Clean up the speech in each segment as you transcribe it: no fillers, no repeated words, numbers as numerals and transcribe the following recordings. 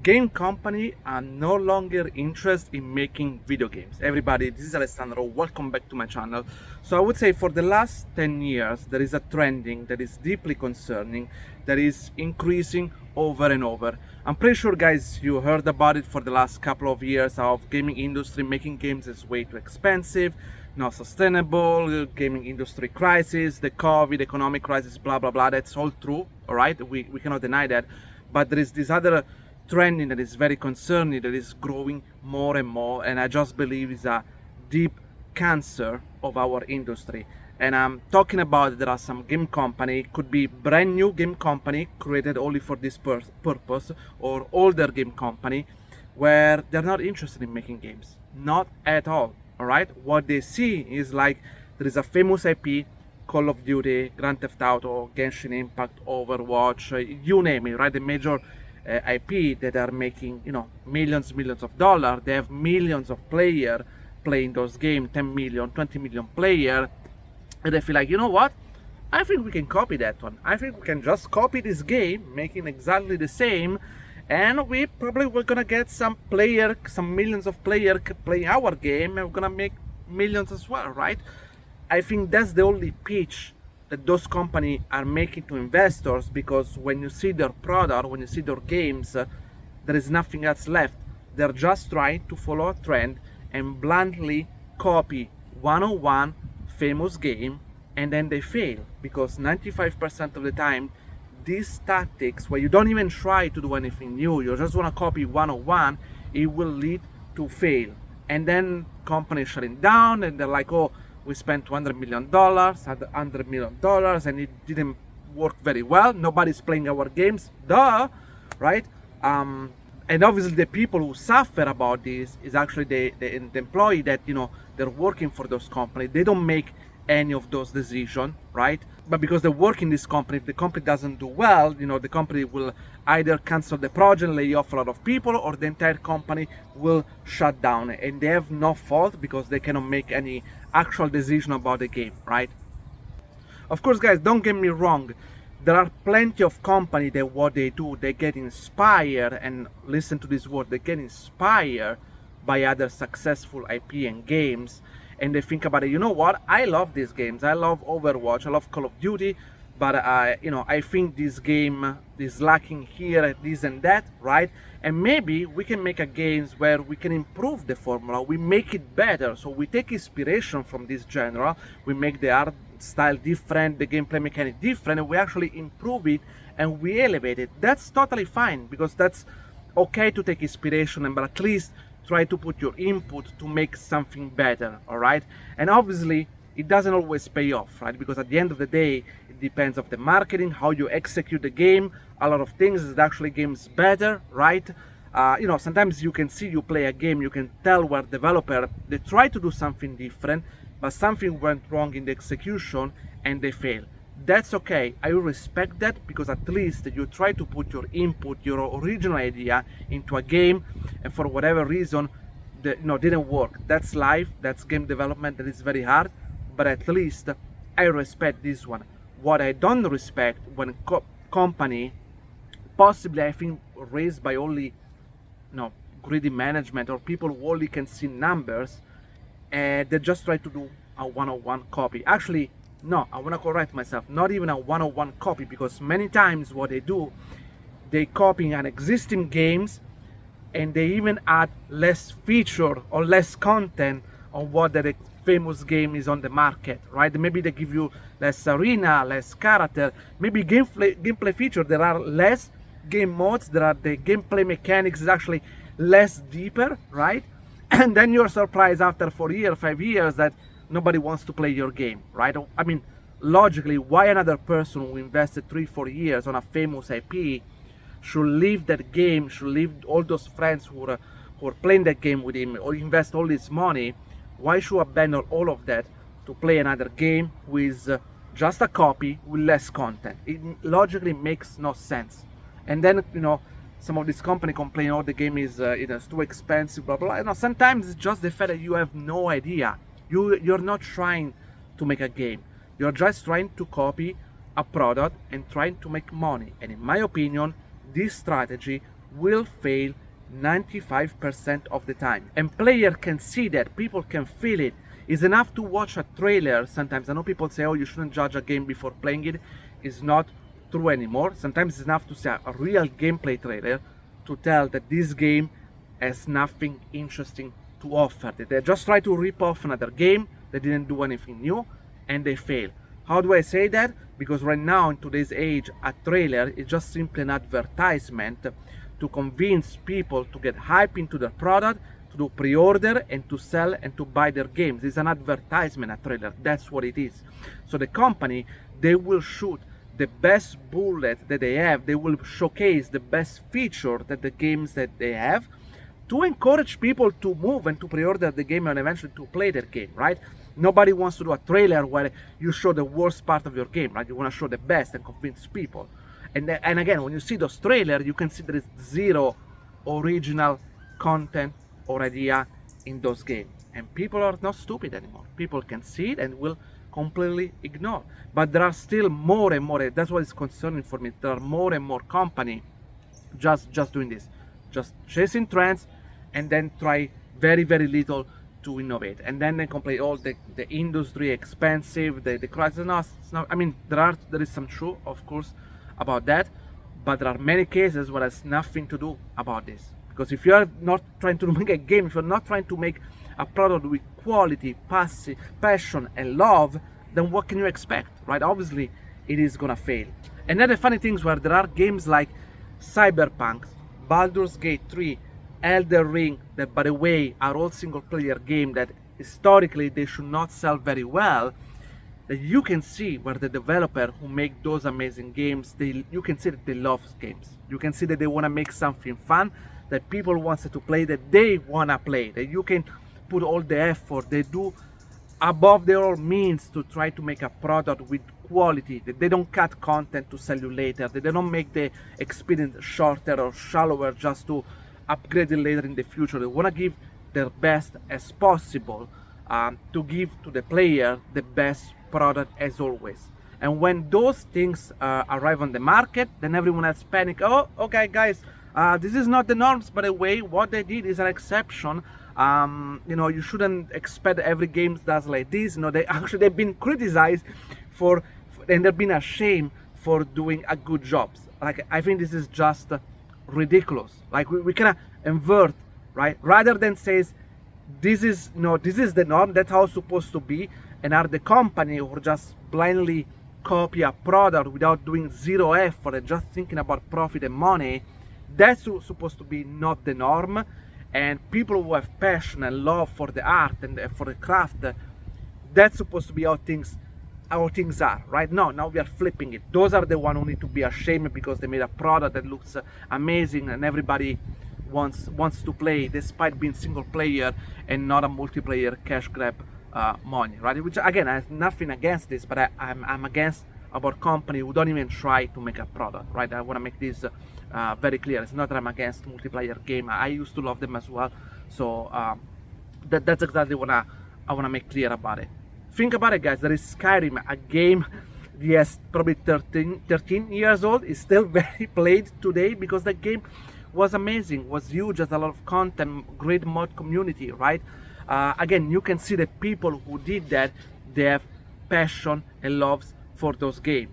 game company are no longer interested in making video games. Everybody, this is Alessandro, welcome back to my channel. So I would say for the last 10 years there is a trending that is deeply concerning, that is increasing over and over. I'm pretty sure guys you heard about it for the last couple of years, of gaming industry making games is way too expensive, not sustainable, gaming industry crisis, the COVID economic crisis, blah blah blah. That's all true, all right, we cannot deny that. But there is this other trending that is very concerning, that is growing more and more, and I just believe is a deep cancer of our industry. And I'm talking about there are some game company, could be brand new game company created only for this purpose, or older game company where they're not interested in making games, not at all. All right, what they see is like there is a famous IP, Call of Duty, Grand Theft Auto, Genshin Impact, Overwatch, you name it, right? The major IP that are making, you know, millions of dollars. They have millions of players playing those games, 10 million, 20 million players, and they feel like, you know what, I think we can copy that one. I think we can just copy this game, making exactly the same, and we probably we're gonna get some millions of players playing our game, and we're gonna make millions as well, right? I think that's the only pitch that those companies are making to investors, because when you see their product, when you see their games, there is nothing else left. They're just trying to follow a trend and bluntly copy one-on-one famous game, and then they fail, because 95% of the time these tactics, where you don't even try to do anything new, you just want to copy one-on-one, it will lead to fail. And then companies shutting down, and they're like, oh, we spent $200 million, $100 million, and it didn't work very well. Nobody's playing our games, duh, right? And obviously the people who suffer about this is actually the employee that, you know, they're working for those companies. They don't make any of those decisions, right? But because they work in this company, if the company doesn't do well, you know, the company will either cancel the project, lay off a lot of people, or the entire company will shut down, and they have no fault because they cannot make any actual decision about the game, right? Of course guys, don't get me wrong, there are plenty of companies that what they do, they get inspired, and listen to this word, they get inspired by other successful IP and games, and they think about it, you know what, I love these games, I love Overwatch, I love Call of Duty, but you know, I think this game is lacking here, this and that, right? And maybe we can make a games where we can improve the formula, we make it better. So we take inspiration from this genre, we make the art style different, the gameplay mechanic different, and we actually improve it and we elevate it. That's totally fine, because that's okay to take inspiration, but at least try to put your input to make something better, all right? And obviously it doesn't always pay off, right? Because at the end of the day, it depends on the marketing, how you execute the game, a lot of things that actually games better, right? You know, sometimes you can see, you play a game, you can tell where developer, they try to do something different, but something went wrong in the execution and they fail. That's okay, I will respect that, because at least you try to put your input, your original idea into a game, and for whatever reason, didn't work. That's life, that's game development, that is very hard, but at least I respect this one. What I don't respect when company, possibly I think raised by only, you know, greedy management, or people who only can see numbers, and they just try to do a one-on-one copy. Actually, no, I want to correct myself, not even a one-on-one copy, because many times what they do, they copy an existing games, and they even add less feature or less content on what the famous game is on the market, right? Maybe they give you less arena, less character, maybe gameplay feature, there are less game modes, there are the gameplay mechanics is actually less deeper, right? And then you're surprised after 4 years, 5 years that nobody wants to play your game, right? I mean, logically, why another person who invested 3-4 years on a famous IP should leave that game, should leave all those friends who are playing that game with him, or invest all this money? Why should abandon all of that to play another game with just a copy with less content? It logically makes no sense. And then, you know, some of these companies complain, oh, the game is it's too expensive, blah blah. You know, sometimes it's just the fact that you have no idea. You're not trying to make a game. You're just trying to copy a product and trying to make money. And in my opinion, this strategy will fail 95% of the time. And player can see that, people can feel it. It's enough to watch a trailer. Sometimes I know people say, oh, you shouldn't judge a game before playing it. It's not true anymore. Sometimes it's enough to see a real gameplay trailer to tell that this game has nothing interesting to offer. They just try to rip off another game, they didn't do anything new, and they fail. How do I say that? Because right now, in today's age, a trailer is just simply an advertisement to convince people to get hype into their product, to do pre-order, and to sell and to buy their games. It's an advertisement, a trailer. That's what it is. So the company, they will shoot the best bullet that they have. They will showcase the best feature that the games that they have to encourage people to move and to pre-order the game and eventually to play their game, right? Nobody wants to do a trailer where you show the worst part of your game, right? You want to show the best and convince people. And again, when you see those trailers, you can see there is zero original content or idea in those games. And people are not stupid anymore. People can see it and will completely ignore. But there are still more and more, that's what is concerning for me. There are more and more companies just doing this, just chasing trends and then try very, very little to innovate. And then they complain, oh, the industry expensive, the crisis. No, it's not. I mean, there is some truth, of course, about that, but there are many cases where there's nothing to do about this. Because if you are not trying to make a game, if you're not trying to make a product with quality, passion, and love, then what can you expect, right? Obviously, it is gonna fail. And then the funny things where there are games like Cyberpunk, Baldur's Gate 3, Elden Ring, that by the way are all single player games that historically they should not sell very well, that you can see where the developer who make those amazing games, you can see that they love games. You can see that they want to make something fun, that people want to play, that they want to play, that you can put all the effort, they do above their own means to try to make a product with quality, that they don't cut content to sell you later, that they don't make the experience shorter or shallower just to upgrade it later in the future. They want to give their best as possible to give to the player the best product as always. And when those things arrive on the market, then everyone else panic. Oh, okay, guys, this is not the norms, by the way. What they did is an exception. You know, you shouldn't expect every game does like this. You know, they've been criticized and they've been ashamed for doing a good job. Like, I think this is just ridiculous. Like, we cannot invert, right? Rather than says this is the norm, that's how it's supposed to be, and are the company who just blindly copy a product without doing zero effort and just thinking about profit and money, that's supposed to be not the norm. And people who have passion and love for the art and for the craft, that's supposed to be how things are, right? No, now we are flipping it. Those are the ones who need to be ashamed because they made a product that looks amazing and everybody wants to play, despite being single player and not a multiplayer cash grab money, right? Which again, I have nothing against this, but I'm against about company who don't even try to make a product, right? I want to make this very clear. It's not that I'm against multiplayer game. I used to love them as well. So that's exactly what I want to make clear about it. Think about it, guys. There is Skyrim, a game, yes, probably 13 years old. It's still very played today because the game was amazing, was huge, has a lot of content, great mod community, right? Again, you can see the people who did that, they have passion and loves for those games.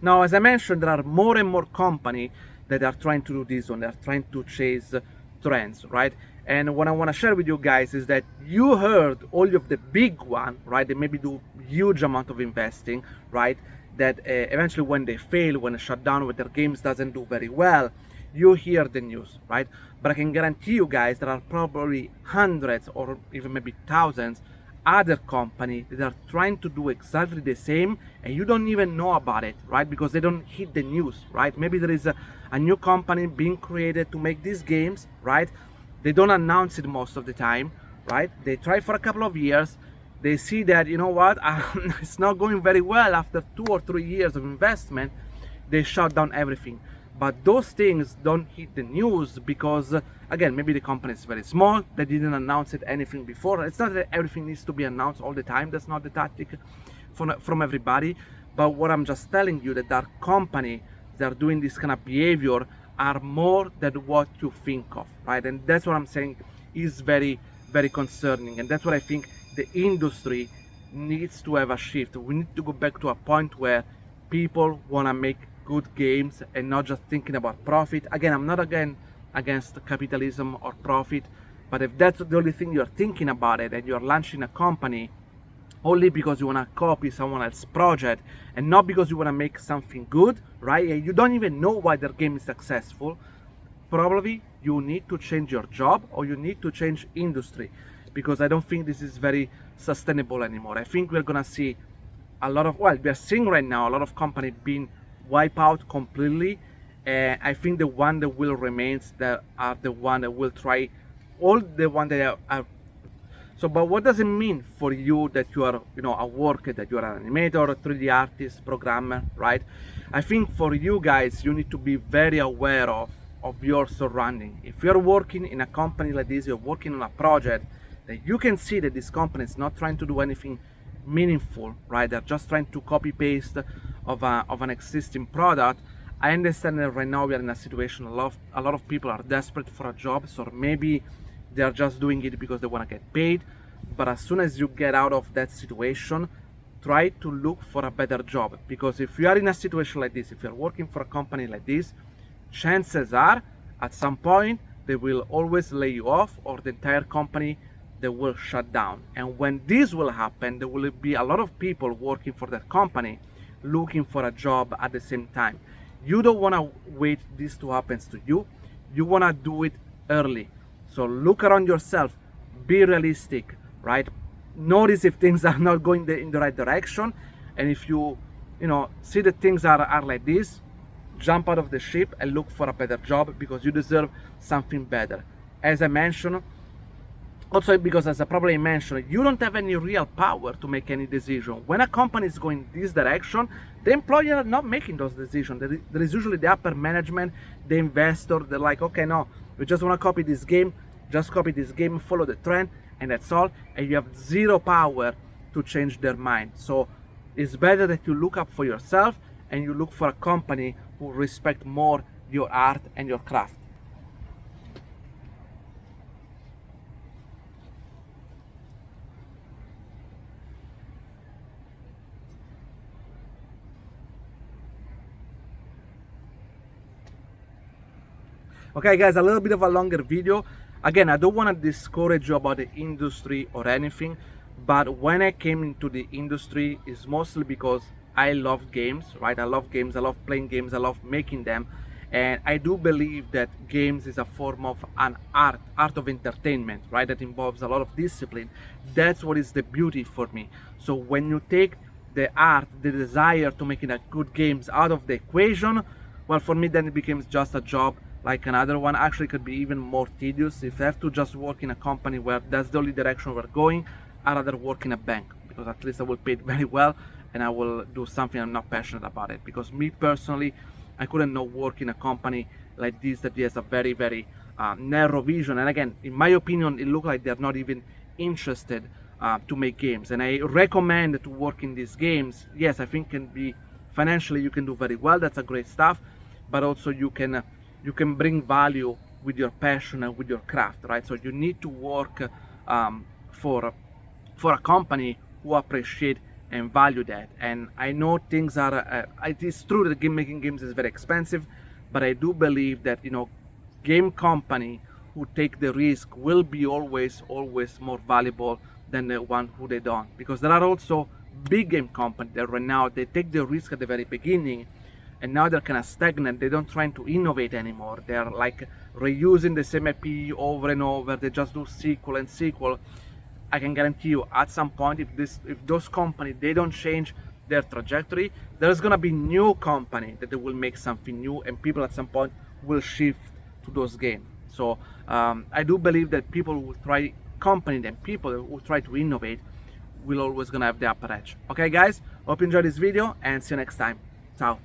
Now, as I mentioned, there are more and more companies that are trying to do this one. They're trying to chase trends, right? And what I want to share with you guys is that you heard all of the big one, right? They maybe do huge amount of investing, right? That eventually when they fail, when they shut down, when their games doesn't do very well, you hear the news, right? But I can guarantee you guys there are probably hundreds or even maybe thousands other companies that are trying to do exactly the same and you don't even know about it, right? Because they don't hit the news, right? Maybe there is a new company being created to make these games, right? They don't announce it most of the time, right? They try for a couple of years, they see that, you know what, it's not going very well. After 2 or 3 years of investment, they shut down everything. But those things don't hit the news because, again, maybe the company is very small, they didn't announce anything before. It's not that everything needs to be announced all the time. That's not the tactic from everybody. But what I'm just telling you, that there are companies that are doing this kind of behavior are more than what you think of, right? And that's what I'm saying is very, very concerning. And that's what I think the industry needs to have a shift. We need to go back to a point where people want to make good games and not just thinking about profit. Again, I'm not against capitalism or profit, but if that's the only thing you're thinking about it and you're launching a company only because you want to copy someone else's project and not because you want to make something good, right? And you don't even know why their game is successful, probably you need to change your job or you need to change industry, because I don't think this is very sustainable anymore. I think we're gonna see a lot of, well, we're seeing right now a lot of companies being wiped out completely, and I think the one that will remain that are the one that will try all the one that are. So, but what does it mean for you that you are, a worker, that you are an animator, a 3D artist, programmer, right? I think for you guys, you need to be very aware of your surrounding. If you're working in a company like this, you're working on a project that you can see that this company is not trying to do anything meaningful, right? They're just trying to copy paste of an existing product. I understand that right now we are in a situation a lot of people are desperate for a job, so maybe they are just doing it because they want to get paid. But as soon as you get out of that situation, try to look for a better job, because if you are in a situation like this, if you're working for a company like this, chances are at some point they will always lay you off, or the entire company they will shut down. And when this will happen, there will be a lot of people working for that company looking for a job at the same time. You don't want to wait this to happen to you. You want to do it early. So look around yourself, be realistic, right? Notice if things are not going in the right direction, and if you see that things are like this, jump out of the ship and look for a better job, because you deserve something better. As I mentioned, also because as I probably mentioned, you don't have any real power to make any decision. When a company is going this direction, the employer are not making those decisions. There is usually the upper management, the investor. They're like, okay, no, we just want to copy this game, just copy this game, follow the trend, and that's all. And you have zero power to change their mind. So it's better that you look up for yourself and you look for a company who respect more your art and your craft. Okay guys, a little bit of a longer video. Again, I don't want to discourage you about the industry or anything, but when I came into the industry, it's mostly because I love games, right? I love games, I love playing games, I love making them, and I do believe that games is a form of an art of entertainment, right? That involves a lot of discipline. That's what is the beauty for me. So when you take the art, the desire to making a good games out of the equation, well, for me then it becomes just a job like another one. Actually could be even more tedious. If I have to just work in a company where that's the only direction we're going, I'd rather work in a bank, because at least I will pay it very well and I will do something I'm not passionate about it. Because me personally, I couldn't not work in a company like this that has a very, very narrow vision. And again, in my opinion, it looks like they're not even interested to make games. And I recommend to work in these games. Yes, I think can be financially you can do very well, that's a great stuff, but also you can bring value with your passion and with your craft, right? So you need to work for a company who appreciate and value that. And I know things are, it is true that making games is very expensive, but I do believe that, game company who take the risk will be always more valuable than the one who they don't. Because there are also big game companies that right now, they take the risk at the very beginning, and now they're kind of stagnant. They don't try to innovate anymore. They're like reusing the same IP over and over. They just do sequel and sequel. I can guarantee you at some point, if those companies, they don't change their trajectory, there's gonna be new company that they will make something new, and people at some point will shift to those games. So I do believe that people who try company and people who try to innovate will always gonna have the upper edge. Okay guys, hope you enjoyed this video and see you next time. Ciao.